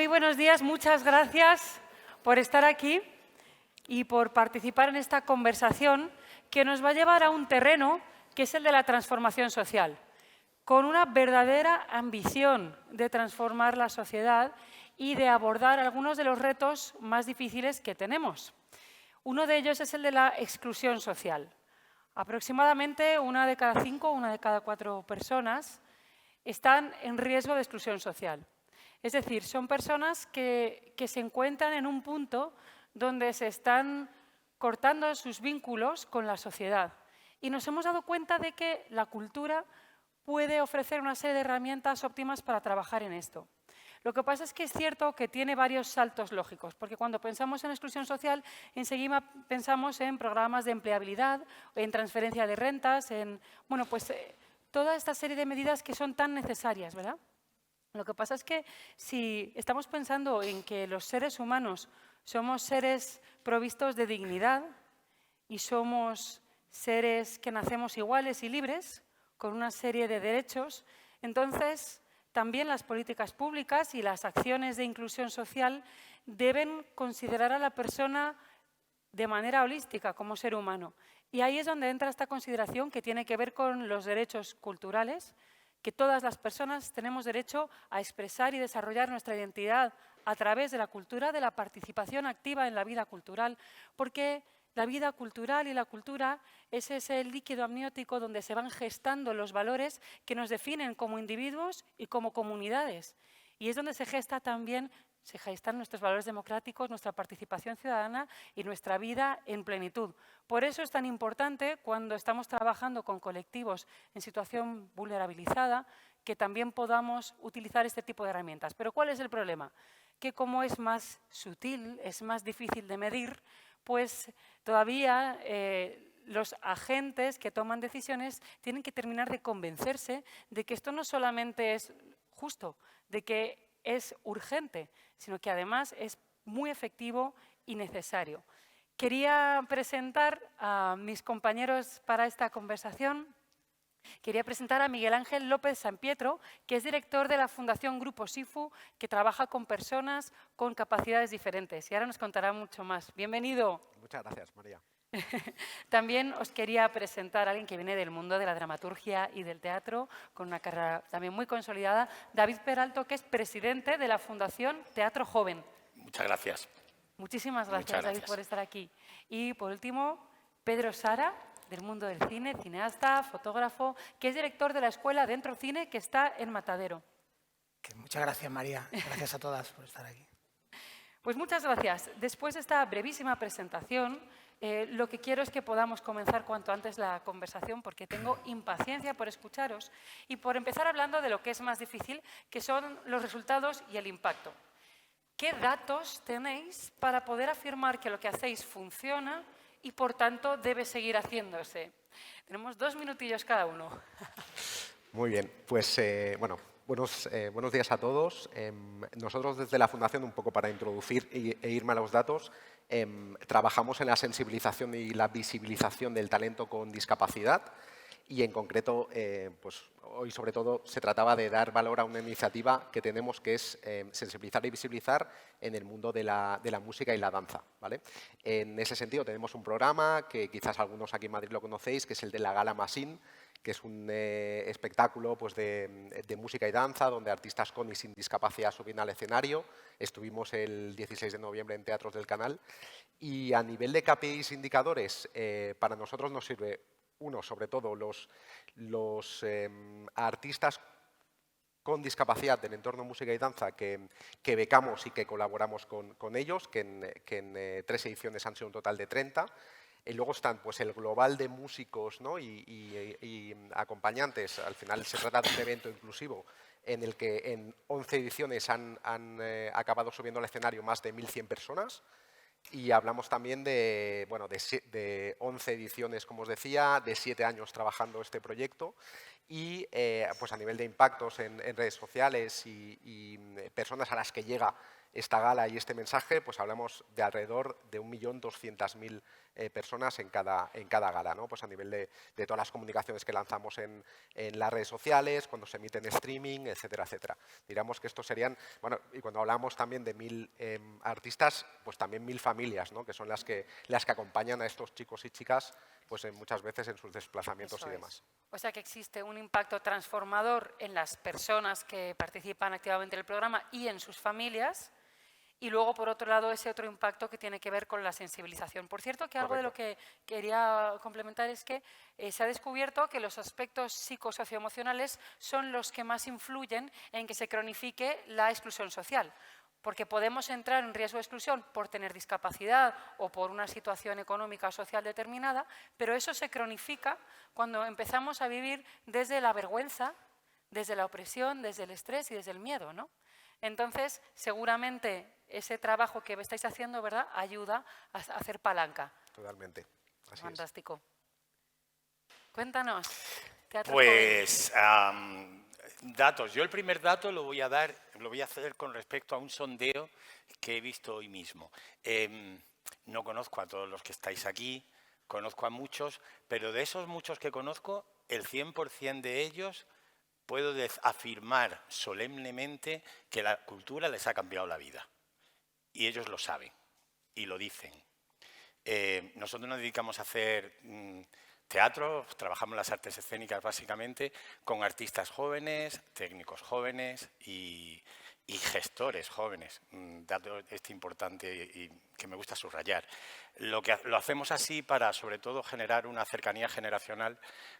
Muy buenos días, muchas gracias por estar aquí y por participar en esta conversación que nos va a llevar a un terreno que es el de la transformación social, con una verdadera ambición de transformar la sociedad y de abordar algunos de los retos más difíciles que tenemos. Uno de ellos es el de la exclusión social. Aproximadamente 1 de cada 5, 1 de cada 4 personas están en riesgo de exclusión social. Es decir, son personas que se encuentran en un punto donde se están cortando sus vínculos con la sociedad. Y nos hemos dado cuenta de que la cultura puede ofrecer una serie de herramientas óptimas para trabajar en esto. Lo que pasa es que es cierto que tiene varios saltos lógicos, porque cuando pensamos en exclusión social, enseguida pensamos en programas de empleabilidad, en transferencia de rentas, en toda esta serie de medidas que son tan necesarias, ¿verdad? Lo que pasa es que si estamos pensando en que los seres humanos somos seres provistos de dignidad y somos seres que nacemos iguales y libres, con una serie de derechos, entonces también las políticas públicas y las acciones de inclusión social deben considerar a la persona de manera holística como ser humano. Y ahí es donde entra esta consideración que tiene que ver con los derechos culturales, que todas las personas tenemos derecho a expresar y desarrollar nuestra identidad a través de la cultura, de la participación activa en la vida cultural, porque la vida cultural y la cultura es ese líquido amniótico donde se van gestando los valores que nos definen como individuos y como comunidades. Y es donde se gestan nuestros valores democráticos, nuestra participación ciudadana y nuestra vida en plenitud. Por eso es tan importante, cuando estamos trabajando con colectivos en situación vulnerabilizada, que también podamos utilizar este tipo de herramientas. Pero ¿cuál es el problema? Que como es más sutil, es más difícil de medir, pues todavía los agentes que toman decisiones tienen que terminar de convencerse de que esto no solamente es justo, de que es urgente, sino que además es muy efectivo y necesario. Quería presentar a mis compañeros para esta conversación. Quería presentar a Miguel Ángel López Sampietro, que es director de la Fundación Grupo SIFU, que trabaja con personas con capacidades diferentes. Y ahora nos contará mucho más. Bienvenido. Muchas gracias, María. También os quería presentar a alguien que viene del mundo de la dramaturgia y del teatro, con una carrera también muy consolidada, David Peralto, que es presidente de la Fundación Teatro Joven. Muchas gracias. Muchísimas gracias, David, por estar aquí. Y por último, Pedro Sara, del mundo del cine, cineasta, fotógrafo, que es director de la Escuela Dentro Cine, que está en Matadero. Muchas gracias, María. Gracias a todas por estar aquí. Pues muchas gracias. Después de esta brevísima presentación, lo que quiero es que podamos comenzar cuanto antes la conversación, porque tengo impaciencia por escucharos y por empezar hablando de lo que es más difícil, que son los resultados y el impacto. ¿Qué datos tenéis para poder afirmar que lo que hacéis funciona y, por tanto, debe seguir haciéndose? Tenemos 2 minutillos cada uno. Muy bien, pues buenos días a todos. Nosotros desde la Fundación, un poco para introducir e irme a los datos, trabajamos en la sensibilización y la visibilización del talento con discapacidad y en concreto, pues hoy sobre todo se trataba de dar valor a una iniciativa que tenemos, que es sensibilizar y visibilizar en el mundo de la música y la danza, ¿vale? En ese sentido tenemos un programa que quizás algunos aquí en Madrid lo conocéis, que es el de la Gala Masín, que es un espectáculo pues, de música y danza, donde artistas con y sin discapacidad suben al escenario. Estuvimos el 16 de noviembre en Teatros del Canal. Y a nivel de KPIs indicadores, para nosotros nos sirve, uno, sobre todo, los artistas con discapacidad del entorno música y danza que becamos y que colaboramos con ellos, que en 3 ediciones han sido un total de 30. Y luego están pues, el global de músicos, ¿no? y acompañantes. Al final se trata de un evento inclusivo en el que en 11 ediciones han acabado subiendo al escenario más de 1.100 personas. Y hablamos también de 11 ediciones, como os decía, de 7 años trabajando este proyecto. Y pues a nivel de impactos en redes sociales y personas a las que llega esta gala y este mensaje, pues hablamos de alrededor de 1.200.000 personas en cada gala, ¿no? Pues a nivel de todas las comunicaciones que lanzamos en las redes sociales, cuando se emite en streaming, etcétera, etcétera. Diríamos que estos serían, bueno, y cuando hablamos también de 1.000 artistas, pues también 1.000 familias, ¿no? Que son las que acompañan a estos chicos y chicas, pues muchas veces en sus desplazamientos y demás. O sea que existe un impacto transformador en las personas que participan activamente en el programa y en sus familias. Y luego, por otro lado, ese otro impacto que tiene que ver con la sensibilización. Por cierto, que algo de lo que quería complementar es que se ha descubierto que los aspectos psicosocioemocionales son los que más influyen en que se cronifique la exclusión social. Porque podemos entrar en riesgo de exclusión por tener discapacidad o por una situación económica o social determinada, pero eso se cronifica cuando empezamos a vivir desde la vergüenza, desde la opresión, desde el estrés y desde el miedo, ¿no? Entonces, seguramente ese trabajo que estáis haciendo, ¿verdad?, ayuda a hacer palanca. Totalmente. Así Fantástico. Cuéntanos. Pues datos. Yo el primer dato lo voy a hacer con respecto a un sondeo que he visto hoy mismo. No conozco a todos los que estáis aquí, conozco a muchos, pero de esos muchos que conozco, el 100% de ellos puedo afirmar solemnemente que la cultura les ha cambiado la vida. Y ellos lo saben y lo dicen. Nosotros nos dedicamos a hacer teatro, trabajamos las artes escénicas básicamente con artistas jóvenes, técnicos jóvenes y gestores jóvenes. Dato importante y que me gusta subrayar. Lo hacemos así para, sobre todo, generar una cercanía generacional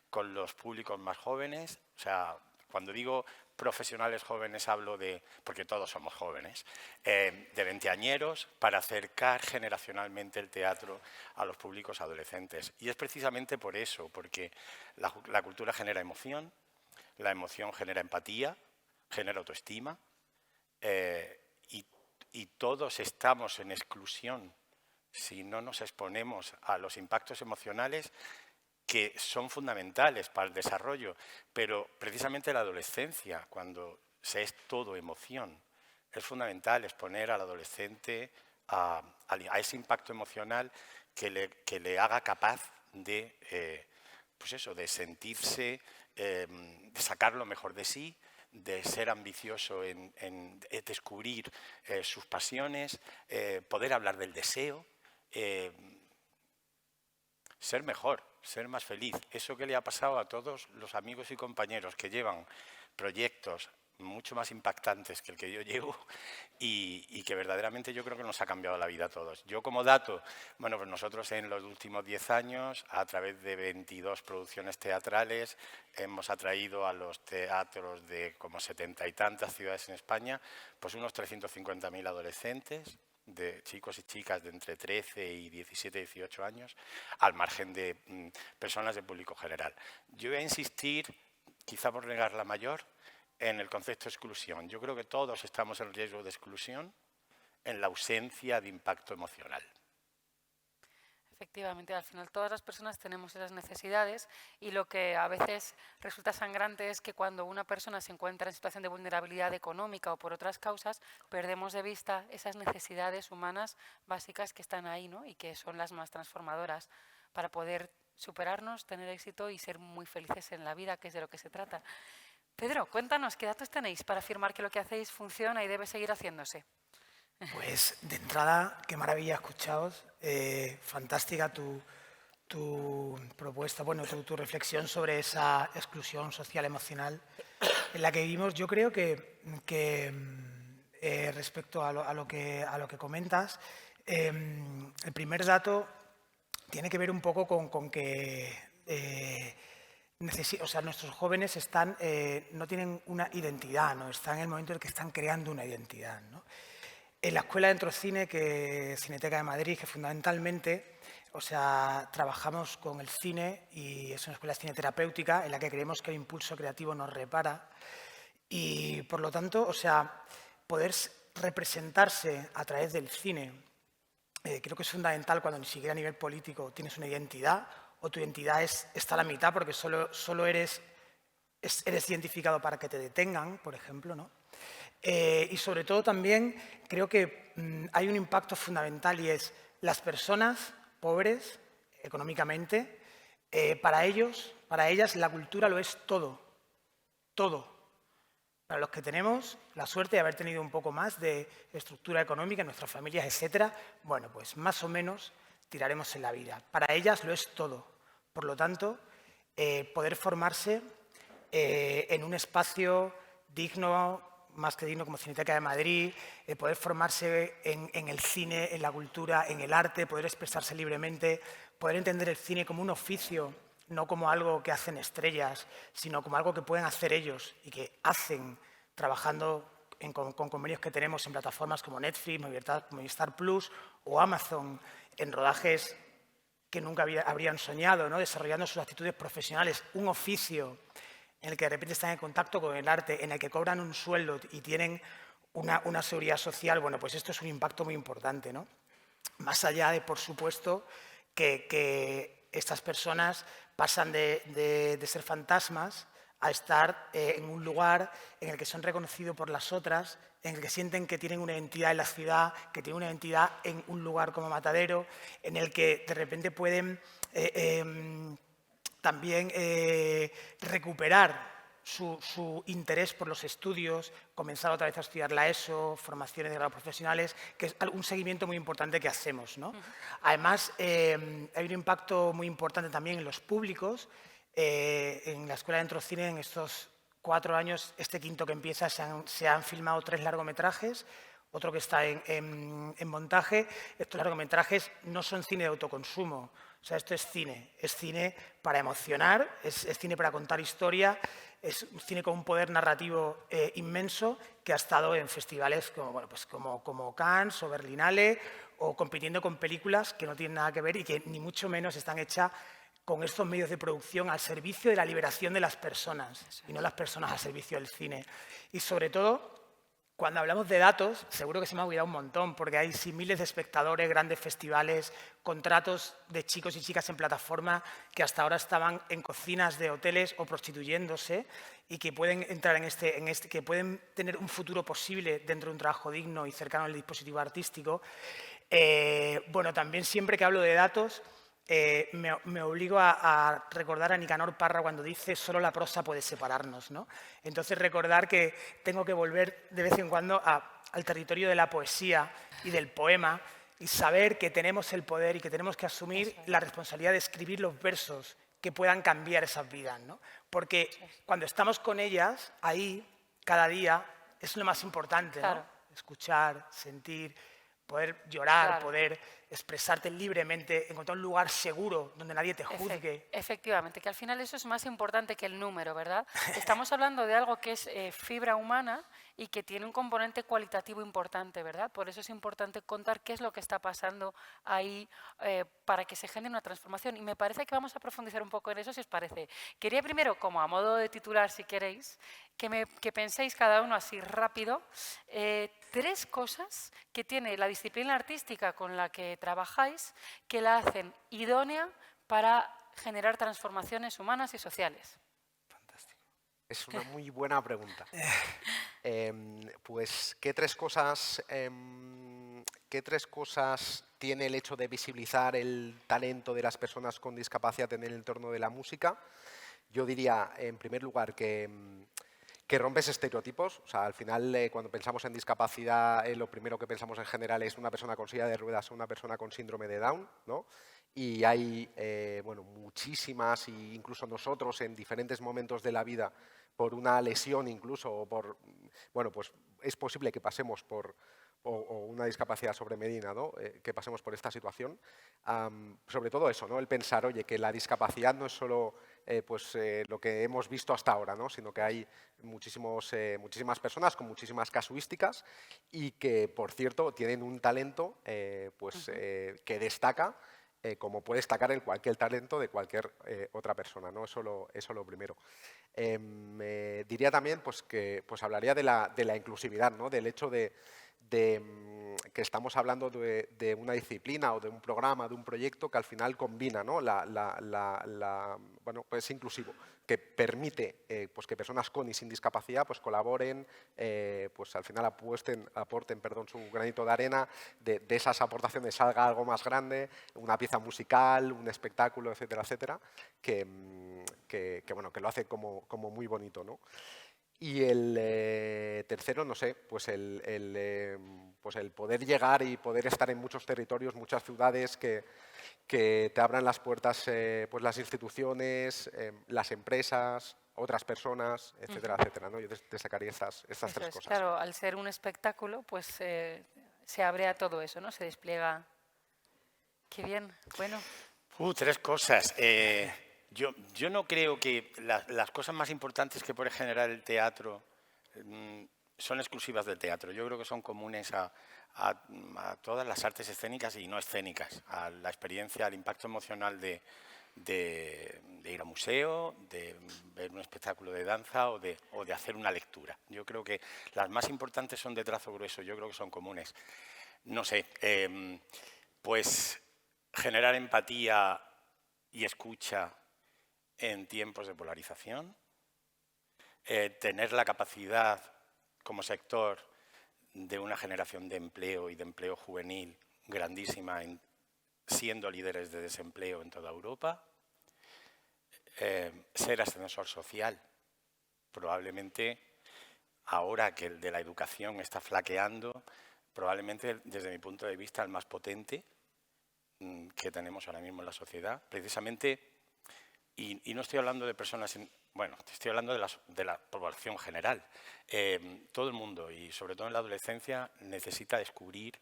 con los públicos más jóvenes. O sea, cuando digo profesionales jóvenes hablo de, porque todos somos jóvenes, de veinteañeros, para acercar generacionalmente el teatro a los públicos adolescentes. Y es precisamente por eso, porque la cultura genera emoción, la emoción genera empatía, genera autoestima, y todos estamos en exclusión si no nos exponemos a los impactos emocionales que son fundamentales para el desarrollo, pero precisamente la adolescencia, cuando se es todo emoción, es fundamental exponer al adolescente a ese impacto emocional que le haga capaz de, pues eso, de sentirse, de sacar lo mejor de sí, de ser ambicioso en descubrir sus pasiones, poder hablar del deseo, ser mejor, ser más feliz. Eso que le ha pasado a todos los amigos y compañeros que llevan proyectos mucho más impactantes que el que yo llevo y que verdaderamente yo creo que nos ha cambiado la vida a todos. Yo como dato, bueno, pues nosotros en los últimos 10 años, a través de 22 producciones teatrales, hemos atraído a los teatros de como 70 y tantas ciudades en España, pues unos 350.000 adolescentes, de chicos y chicas de entre 13 y 17, 18 años, al margen de personas de público general. Yo voy a insistir, quizá por negar la mayor, en el concepto de exclusión. Yo creo que todos estamos en riesgo de exclusión en la ausencia de impacto emocional. Efectivamente, al final todas las personas tenemos esas necesidades y lo que a veces resulta sangrante es que cuando una persona se encuentra en situación de vulnerabilidad económica o por otras causas, perdemos de vista esas necesidades humanas básicas que están ahí, ¿no? Y que son las más transformadoras para poder superarnos, tener éxito y ser muy felices en la vida, que es de lo que se trata. Pedro, cuéntanos, ¿qué datos tenéis para afirmar que lo que hacéis funciona y debe seguir haciéndose? Pues de entrada, qué maravilla escucharos, fantástica tu propuesta, bueno, tu reflexión sobre esa exclusión social emocional en la que vivimos. Yo creo que respecto a lo que comentas, el primer dato tiene que ver un poco con que nuestros jóvenes no tienen una identidad, ¿no? Están en el momento en el que están creando una identidad, ¿no? En la Escuela de Entrocine, Cineteca de Madrid, que fundamentalmente, trabajamos con el cine y es una escuela de cine terapéutica en la que creemos que el impulso creativo nos repara y, por lo tanto, poder representarse a través del cine creo que es fundamental cuando ni siquiera a nivel político tienes una identidad o tu identidad está a la mitad porque solo eres identificado para que te detengan, por ejemplo, ¿no? Y sobre todo también creo que hay un impacto fundamental y es las personas pobres económicamente, para ellos, para ellas la cultura lo es todo, todo. Para los que tenemos la suerte de haber tenido un poco más de estructura económica en nuestras familias, etcétera, bueno, pues más o menos tiraremos en la vida. Para ellas lo es todo. Por lo tanto, poder formarse en un espacio digno, más que digno como Cineteca de Madrid, poder formarse en el cine, en la cultura, en el arte, poder expresarse libremente, poder entender el cine como un oficio, no como algo que hacen estrellas, sino como algo que pueden hacer ellos y que hacen trabajando con convenios que tenemos en plataformas como Netflix, Movistar Plus o Amazon, en rodajes que nunca habrían soñado, ¿no? Desarrollando sus actitudes profesionales, un oficio en el que de repente están en contacto con el arte, en el que cobran un sueldo y tienen una seguridad social, bueno, pues esto es un impacto muy importante, ¿no? Más allá de, por supuesto, que estas personas pasan de ser fantasmas a estar en un lugar en el que son reconocidos por las otras, en el que sienten que tienen una identidad en la ciudad, que tienen una identidad en un lugar como Matadero, en el que de repente pueden también recuperar su interés por los estudios, comenzar otra vez a estudiar la ESO, formaciones de grado profesionales, que es un seguimiento muy importante que hacemos, ¿no? Además, hay un impacto muy importante también en los públicos. En la Escuela de Entrocine, en estos 4 años, este quinto que empieza, se han filmado 3 largometrajes, otro que está en montaje. Estos largometrajes no son cine de autoconsumo, o sea, esto es cine para emocionar, es cine para contar historia, es un cine con un poder narrativo inmenso que ha estado en festivales como, bueno, pues como Cannes o Berlinale, o compitiendo con películas que no tienen nada que ver y que ni mucho menos están hechas con estos medios de producción al servicio de la liberación de las personas y no las personas al servicio del cine. Y sobre todo, cuando hablamos de datos, seguro que se me ha olvidado un montón, porque hay miles de espectadores, grandes festivales, contratos de chicos y chicas en plataforma que hasta ahora estaban en cocinas de hoteles o prostituyéndose y que pueden entrar que pueden tener un futuro posible dentro de un trabajo digno y cercano al dispositivo artístico. Bueno, también siempre que hablo de datos, me obligo a recordar a Nicanor Parra cuando dice «solo la prosa puede separarnos», ¿no? Entonces, recordar que tengo que volver de vez en cuando al territorio de la poesía y del poema y saber que tenemos el poder y que tenemos que asumir la responsabilidad de escribir los versos que puedan cambiar esas vidas, ¿no? Porque cuando estamos con ellas, ahí, cada día, es lo más importante, ¿no? Claro. Escuchar, sentir, poder llorar, Claro. poder expresarte libremente, encontrar un lugar seguro donde nadie te juzgue. Efectivamente, que al final eso es más importante que el número, ¿verdad? Estamos hablando de algo que es fibra humana y que tiene un componente cualitativo importante, ¿verdad? Por eso es importante contar qué es lo que está pasando ahí para que se genere una transformación. Y me parece que vamos a profundizar un poco en eso, si os parece. Quería primero, como a modo de titular, si queréis, que penséis cada uno así rápido, 3 cosas que tiene la disciplina artística con la que trabajáis que la hacen idónea para generar transformaciones humanas y sociales. Fantástico. Es una muy buena pregunta. Pues, ¿qué tres cosas tiene el hecho de visibilizar el talento de las personas con discapacidad en el entorno de la música? Yo diría, en primer lugar, que rompes estereotipos. O sea, al final, cuando pensamos en discapacidad, lo primero que pensamos en general es una persona con silla de ruedas o una persona con síndrome de Down, ¿no? Y hay bueno, muchísimas, e incluso nosotros en diferentes momentos de la vida, por una lesión incluso, o por, bueno, pues es posible que pasemos por, o una discapacidad sobremedida, ¿no? Que pasemos por esta situación. Sobre todo eso, ¿no? El pensar, oye, que la discapacidad no es solo lo que hemos visto hasta ahora, ¿no? Sino que hay muchísimas personas con muchísimas casuísticas y que, por cierto, tienen un talento que destaca, como puede destacar cualquier talento de cualquier otra persona, ¿no? Eso lo primero. Diría también pues, que hablaría de la inclusividad, ¿no? Del hecho de que estamos hablando de una disciplina o de un programa, de un proyecto que al final combina, ¿no? Bueno, pues es inclusivo, que permite pues que personas con y sin discapacidad pues colaboren, pues al final aporten su granito de arena, de esas aportaciones salga algo más grande, una pieza musical, un espectáculo, etcétera, etcétera, que lo hace como muy bonito, ¿no? Y el tercero, no sé, pues el poder llegar y poder estar en muchos territorios, muchas ciudades que te abran las puertas pues las instituciones, las empresas, otras personas, etcétera, etcétera, ¿no? Yo destacaría estas tres cosas. Claro, al ser un espectáculo, pues se abre a todo eso, ¿no? Se despliega. Qué bien, bueno. 3 cosas. Yo no creo que las cosas más importantes que puede generar el teatro son exclusivas del teatro. Yo creo que son comunes a todas las artes escénicas y no escénicas, a la experiencia, al impacto emocional de ir a un museo, de ver un espectáculo de danza o de hacer una lectura. Yo creo que las más importantes son de trazo grueso, yo creo que son comunes. No sé, pues generar empatía y escucha en tiempos de polarización, tener la capacidad como sector de una generación de empleo y de empleo juvenil grandísima, siendo líderes de desempleo en toda Europa, ser ascensor social. Probablemente, ahora que el de la educación está flaqueando, probablemente desde mi punto de vista el más potente que tenemos ahora mismo en la sociedad, precisamente. Y no estoy hablando de personas, bueno, estoy hablando de la población general. Todo el mundo, y sobre todo en la adolescencia, necesita descubrir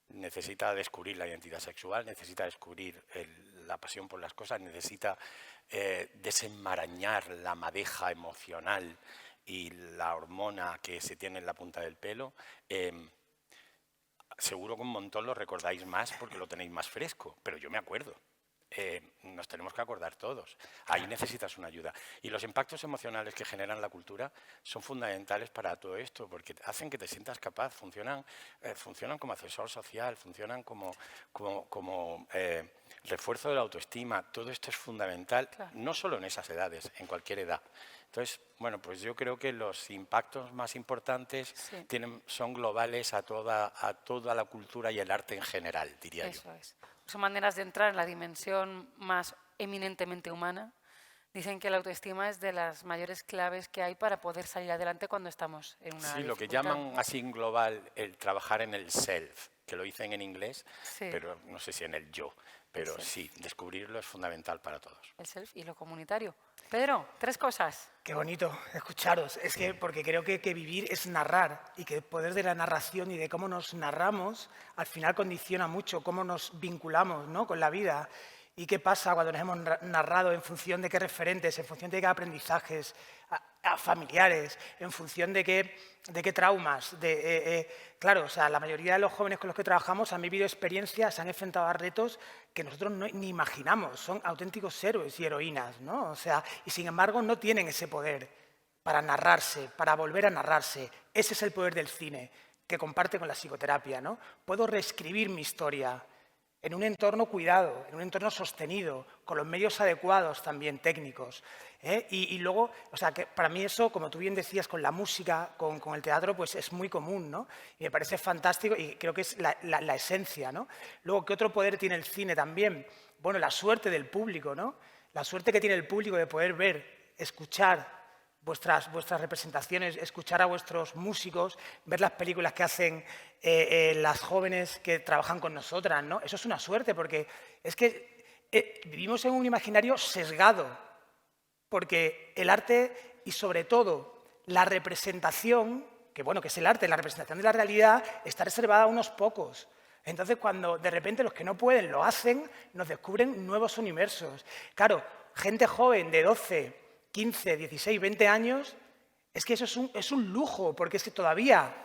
la identidad sexual, necesita descubrir la pasión por las cosas, necesita desenmarañar la madeja emocional y la hormona que se tiene en la punta del pelo. Seguro que un montón lo recordáis más porque lo tenéis más fresco, pero yo me acuerdo. Nos tenemos que acordar todos. Ahí necesitas una ayuda. Y los impactos emocionales que generan la cultura son fundamentales para todo esto, porque hacen que te sientas capaz, funcionan como ascensor social, funcionan como refuerzo de la autoestima. Todo esto es fundamental, claro, no solo en esas edades, en cualquier edad. Entonces, bueno, pues yo creo que los impactos más importantes son globales a toda la cultura y el arte en general, diría yo. Eso es. Son maneras de entrar en la dimensión más eminentemente humana. Dicen que la autoestima es de las mayores claves que hay para poder salir adelante cuando estamos en una dificultad. Lo que llaman así en global el trabajar en el self, que lo dicen en inglés, pero no sé si en el yo. Pero sí, descubrirlo es fundamental para todos. El self y lo comunitario. Pedro, 3 cosas. Qué bonito escucharos. Es que porque creo que vivir es narrar y que el poder de la narración y de cómo nos narramos al final condiciona mucho cómo nos vinculamos, ¿no?, con la vida. ¿Y qué pasa cuando nos hemos narrado en función de qué referentes, en función de qué aprendizajes familiares, en función de qué traumas? Claro, o sea, la mayoría de los jóvenes con los que trabajamos han vivido experiencias, se han enfrentado a retos que nosotros ni imaginamos. Son auténticos héroes y heroínas, ¿no? O sea, y sin embargo no tienen ese poder para narrarse, para volver a narrarse. Ese es el poder del cine, que comparte con la psicoterapia, ¿no? Puedo reescribir mi historia en un entorno cuidado, en un entorno sostenido, con los medios adecuados también técnicos. Y luego, o sea, que para mí eso, como tú bien decías, con la música, con el teatro, pues es muy común, ¿no? Y me parece fantástico y creo que es la esencia, ¿no? Luego, ¿qué otro poder tiene el cine también? Bueno, la suerte del público, ¿no? La suerte que tiene el público de poder ver, escuchar vuestras representaciones, escuchar a vuestros músicos, ver las películas que hacen las jóvenes que trabajan con nosotras, ¿no? Eso es una suerte, porque es que vivimos en un imaginario sesgado, porque el arte y sobre todo la representación, que bueno, que es el arte, la representación de la realidad, está reservada a unos pocos. Entonces, cuando de repente los que no pueden lo hacen, nos descubren nuevos universos. Claro, gente joven de 12, 15, 16, 20 años, es que eso es un lujo, porque es que todavía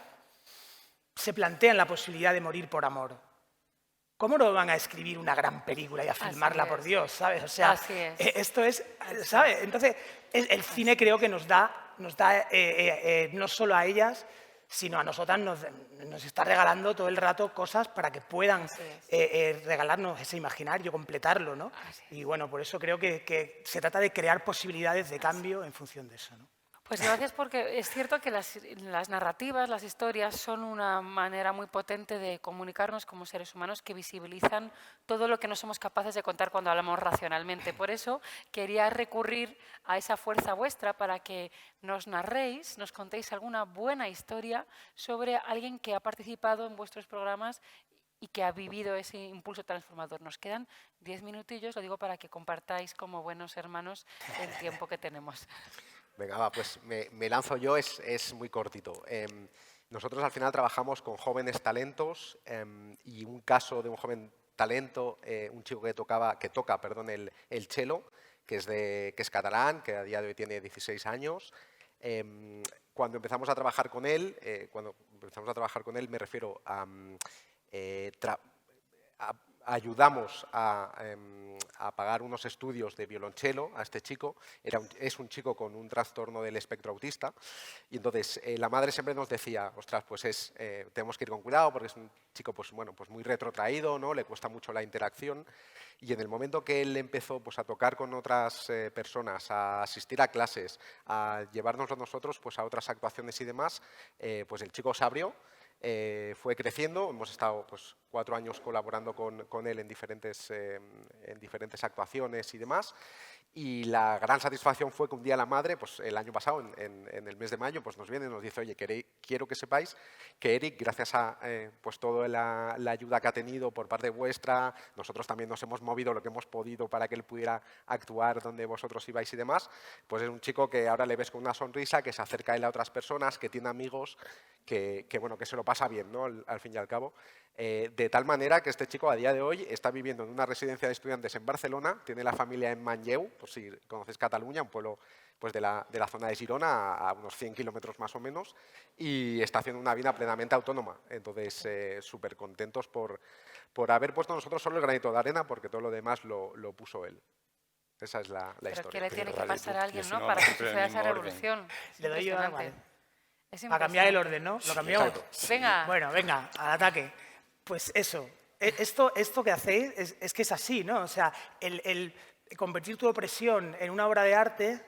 se plantean la posibilidad de morir por amor. ¿cómo no van a escribir una gran película y a filmarla, por Dios, ¿sabes? O sea, Así es. esto es, ¿sabes? Entonces, el cine creo que nos da no solo a ellas, sino a nosotras nos está regalando todo el rato cosas para que puedan regalarnos ese imaginario, completarlo, ¿no? Y bueno, por eso creo que se trata de crear posibilidades de cambio en función de eso, ¿no? Pues gracias, porque es cierto que las narrativas, las historias son una manera muy potente de comunicarnos como seres humanos que visibilizan todo lo que no somos capaces de contar cuando hablamos racionalmente. Por eso quería recurrir a esa fuerza vuestra para que nos narréis, nos contéis alguna buena historia sobre alguien que ha participado en vuestros programas y que ha vivido ese impulso transformador. Nos quedan 10 minutillos, lo digo para que compartáis como buenos hermanos el tiempo que tenemos. Venga, va, pues me lanzo yo, es muy cortito. Nosotros al final trabajamos con jóvenes talentos y un caso de un joven talento, un chico que toca el cello, que es catalán, que a día de hoy tiene 16 años. Cuando empezamos a trabajar con él, me refiero a ayudamos a pagar unos estudios de violonchelo a este chico. Es un chico con un trastorno del espectro autista y entonces la madre siempre nos decía, ostras, pues tenemos que ir con cuidado porque es un chico pues muy retrotraído, ¿no? Le cuesta mucho la interacción y en el momento que él empezó pues a tocar con otras personas, a asistir a clases, a llevarnos nosotros pues a otras actuaciones y demás, pues el chico se abrió. Fue creciendo, hemos estado pues 4 años colaborando con él en diferentes actuaciones y demás. Y la gran satisfacción fue que un día la madre, pues el año pasado, en el mes de mayo, pues nos viene y nos dice, oye, quiero que sepáis que Eric, gracias a pues toda la ayuda que ha tenido por parte vuestra, nosotros también nos hemos movido lo que hemos podido para que él pudiera actuar donde vosotros ibais y demás, pues es un chico que ahora le ves con una sonrisa, que se acerca a él a otras personas, que tiene amigos, que se lo pasa bien, ¿no? Al fin y al cabo. De tal manera que este chico a día de hoy está viviendo en una residencia de estudiantes en Barcelona, tiene la familia en Manlleu, por si conoces Cataluña, un pueblo pues, de la zona de Girona, a unos 100 kilómetros más o menos, y está haciendo una vida plenamente autónoma. Entonces, súper contentos por haber puesto nosotros solo el granito de arena, porque todo lo demás lo puso él. Esa es la Pero historia. ¿qué le tiene que pasar a alguien, si ¿no? no, Para que siempre en suceda el esa mismo revolución. Es Le doy yo ahora, impresionante. vale. Es A cambiar el impresionante. orden, ¿no? ¿Lo cambiamos? Exacto. Venga. Bueno, venga, al ataque. Pues eso, esto que hacéis es que es así, ¿no? O sea, el convertir tu opresión en una obra de arte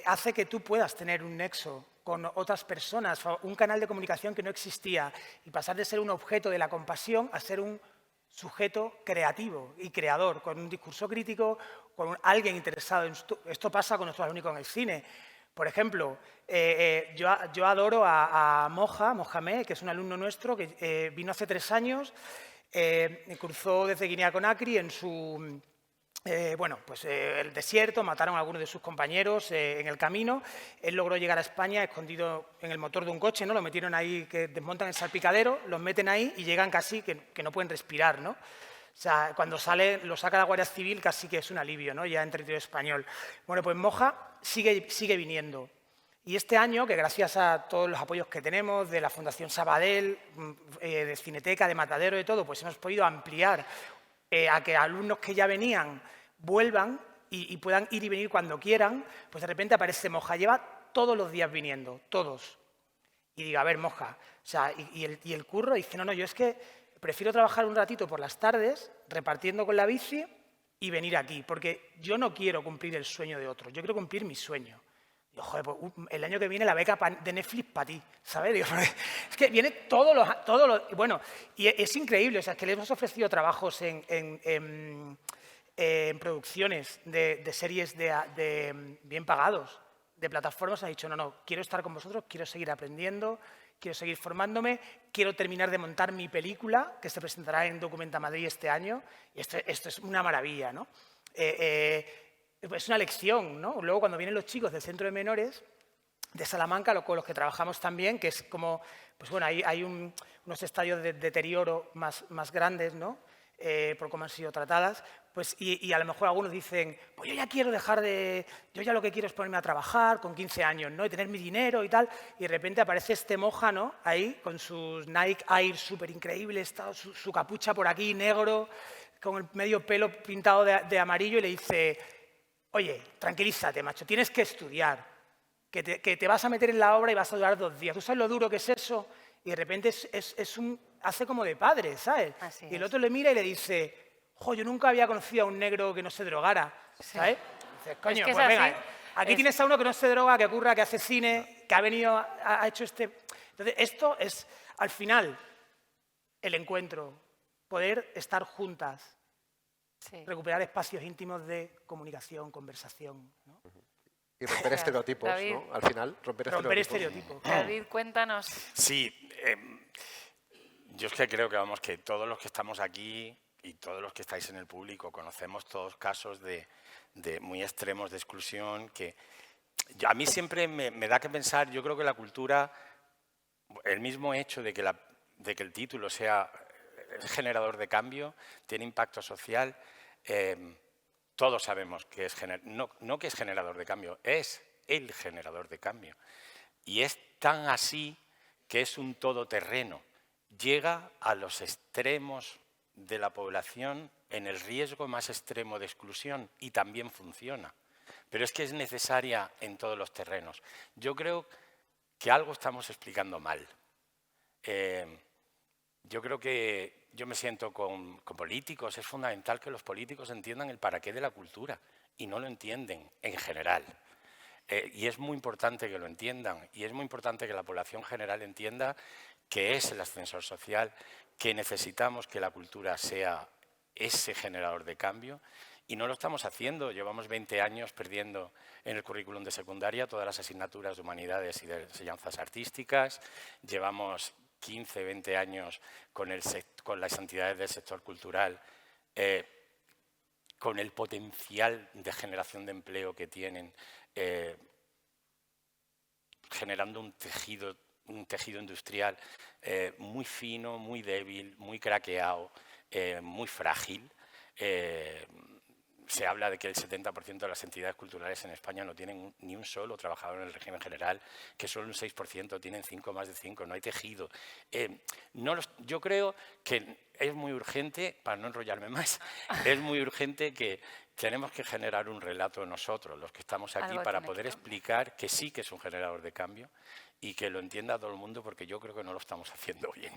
hace que tú puedas tener un nexo con otras personas, un canal de comunicación que no existía y pasar de ser un objeto de la compasión a ser un sujeto creativo y creador, con un discurso crítico, con alguien interesado en esto. Pasa con nuestros alumnos en el cine. Por ejemplo, yo adoro a Mohamed, que es un alumno nuestro que vino hace 3 años, cruzó desde Guinea-Conakry en su... el desierto, mataron a algunos de sus compañeros en el camino. Él logró llegar a España escondido en el motor de un coche, ¿no? Lo metieron ahí, que desmontan el salpicadero, los meten ahí y llegan casi que no pueden respirar, ¿no? O sea, cuando sale, lo saca la Guardia Civil, casi que es un alivio, ¿no? Ya en territorio español. Bueno, pues Moja sigue viniendo. Y este año, que gracias a todos los apoyos que tenemos de la Fundación Sabadell, de Cineteca, de Matadero, de todo, pues hemos podido ampliar a que alumnos que ya venían vuelvan y puedan ir y venir cuando quieran, pues de repente aparece Moja. Lleva todos los días viniendo, todos. Y digo, a ver, Moja, o sea, y el curro dice, no, yo es que prefiero trabajar un ratito por las tardes, repartiendo con la bici y venir aquí, porque yo no quiero cumplir el sueño de otros, yo quiero cumplir mi sueño. Digo, joder, pues, el año que viene la beca de Netflix para ti, ¿sabes? Digo, es que viene todos los... Bueno, y es increíble, o sea, es que le hemos ofrecido trabajos en producciones de series bien pagados, de plataformas. Ha dicho, no, quiero estar con vosotros, quiero seguir aprendiendo, quiero seguir formándome, quiero terminar de montar mi película, que se presentará en Documenta Madrid este año, y esto es una maravilla, ¿no? Es una lección, ¿no? Luego, cuando vienen los chicos del Centro de Menores de Salamanca, con los que trabajamos también, que es como, pues bueno, hay unos estadios de deterioro más grandes, ¿no? por cómo han sido tratadas, pues, y a lo mejor algunos dicen, pues yo ya quiero dejar de, yo ya lo que quiero es ponerme a trabajar con 15 años, ¿no? Y tener mi dinero y tal, y de repente aparece este moja, ¿no? Ahí, con sus Nike Air súper increíbles, su capucha por aquí, negro, con el medio pelo pintado de amarillo, y le dice, oye, tranquilízate, macho, tienes que estudiar, que te vas a meter en la obra y vas a durar 2 días. ¿Tú sabes lo duro que es eso? Y de repente hace como de padre, ¿sabes? Así Y el es. otro le mira y le dice, jo, yo nunca había conocido a un negro que no se drogara, ¿sabes? Dices, coño, que es pues venga, así. aquí tienes a uno que no se droga, que curra, que hace cine, que ha venido, ha hecho este... Entonces, esto es, al final, el encuentro, poder estar juntas, Sí. recuperar espacios íntimos de comunicación, conversación, ¿no? Y romper estereotipos, David. ¿no? Al final, romper Romper estereotipos. estereotipos. David, cuéntanos. Sí, yo es que creo que, vamos, que todos los que estamos aquí y todos los que estáis en el público conocemos todos casos de muy extremos de exclusión que a mí siempre me da que pensar. Yo creo que la cultura, el mismo hecho de que el título sea generador de cambio, tiene impacto social, todos sabemos que es no que es generador de cambio, es el generador de cambio. Y es tan así que es un todoterreno. Llega a los extremos de la población en el riesgo más extremo de exclusión y también funciona. Pero es que es necesaria en todos los terrenos. Yo creo que algo estamos explicando mal. Yo creo que yo me siento con políticos. Es fundamental que los políticos entiendan el para qué de la cultura y no lo entienden en general. Y es muy importante que lo entiendan, y es muy importante que la población general entienda que es el ascensor social, que necesitamos que la cultura sea ese generador de cambio, y no lo estamos haciendo. Llevamos 20 años perdiendo en el currículum de secundaria todas las asignaturas de humanidades y de enseñanzas artísticas, llevamos 15, 20 años con las entidades del sector cultural, con el potencial de generación de empleo que tienen, generando un tejido industrial muy fino, muy débil, muy craqueado, muy frágil. Se habla de que el 70% de las entidades culturales en España no tienen ni un solo trabajador en el régimen general, que solo un 6% tienen 5, más de 5, no hay tejido. Yo creo que es muy urgente, para no enrollarme más, es muy urgente que tenemos que generar un relato nosotros, los que estamos aquí, Algo para tiene poder que explicar que sí que es un generador de cambio y que lo entienda todo el mundo, porque yo creo que no lo estamos haciendo bien.